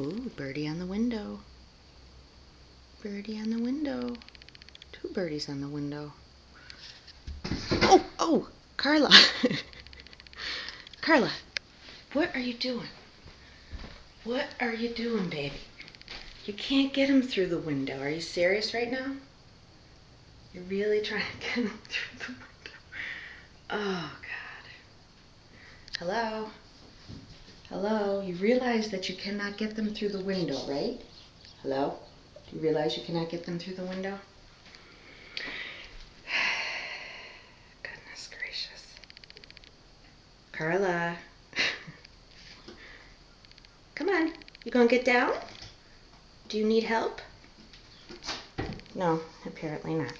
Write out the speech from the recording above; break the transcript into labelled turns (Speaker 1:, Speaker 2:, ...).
Speaker 1: Ooh, birdie on the window. Birdie on the window. Two birdies on the window. Oh, oh, Carla. Carla, what are you doing? What are you doing, baby? You can't get him through the window. Are you serious right now? You're really trying to get him through the window. Oh, God. Hello? Hello? You realize that you cannot get them through the window, right? Hello? Do you realize you cannot get them through the window? Goodness gracious. Carla. Come on. You gonna get down? Do you need help? No, apparently not.